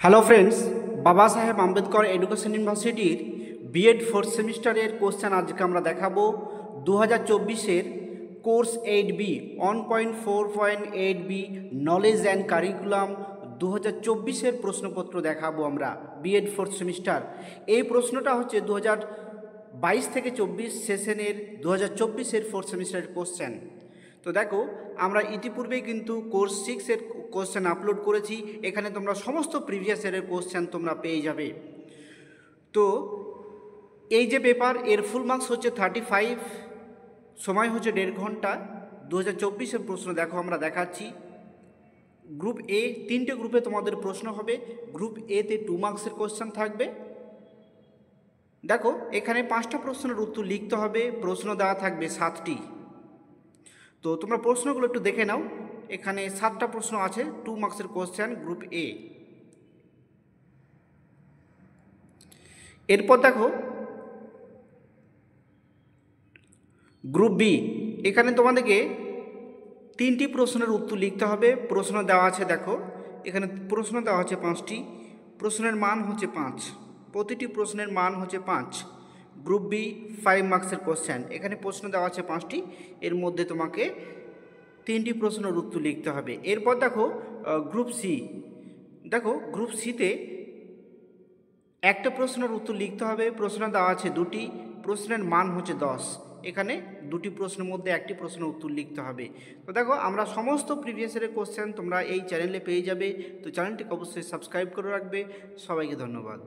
Hello friends, Baba Saheb Ambedkar education ইউনিভার্সিটির BEd fourth সেমিস্টারের question আজকে আমরা দেখাবো 2024-এর course 8B 1.4.8B knowledge and curriculum 2024-এর প্রশ্নপত্র দেখাবো আমরা বিএড ফোর্থ সেমিস্টার। এই প্রশ্নটা হচ্ছে 2022 থেকে 24 সেশনের 2024-এর ফোর্থ সেমিস্টারের কোশ্চেন। তো দেখো, আমরা ইতিপূর্বেই কিন্তু কোর্স 6-এর কোশ্চেন আপলোড করেছি। এখানে তোমরা সমস্ত প্রিভিয়াস ইয়ারের কোশ্চেন তোমরা পেয়ে যাবে। তো এই যে পেপার, এর ফুল মার্কস হচ্ছে 35, সময় হচ্ছে 1.5 ঘন্টা। 2024-এর প্রশ্ন দেখো আমরা দেখাচ্ছি। গ্রুপ এ 3টে গ্রুপে তোমাদের প্রশ্ন হবে। গ্রুপ এতে 2 মার্কসের কোশ্চেন থাকবে। দেখো, এখানে 5টা প্রশ্নের উত্তর লিখতে হবে। প্রশ্ন দেওয়া থাকবে 7টি। তো তোমরা প্রশ্নগুলো একটু দেখে নাও। এখানে 7টা প্রশ্ন আছে, 2 মার্কসের কোশ্চেন গ্রুপ এ। এরপর দেখো গ্রুপ বি, এখানে তোমাদেরকে 3টি প্রশ্নের উত্তর লিখতে হবে। প্রশ্ন দেওয়া আছে, দেখো এখানে প্রশ্ন দেওয়া আছে 5টি। প্রশ্নের মান হচ্ছে 5, প্রতিটি প্রশ্নের মান হচ্ছে 5। গ্রুপ বি 5 মার্কসের কোশ্চেন। এখানে প্রশ্ন দেওয়া আছে 5টি, এর মধ্যে তোমাকে 3টি প্রশ্নের উত্তর লিখতে হবে। এরপর দেখো গ্রুপ সি, দেখো গ্রুপ সিতে একটা প্রশ্নের উত্তর লিখতে হবে। প্রশ্ন দেওয়া আছে 2টি, প্রশ্নের মান হচ্ছে 10। এখানে 2টি প্রশ্নের মধ্যে একটি প্রশ্নের উত্তর লিখতে হবে। তো দেখো, আমরা সমস্ত প্রিভিয়াস ইয়ারের কোশ্চেন তোমরা এই চ্যানেলে পেয়ে যাবে। তো চ্যানেলটিকে অবশ্যই সাবস্ক্রাইব করে রাখবে। সবাইকে ধন্যবাদ।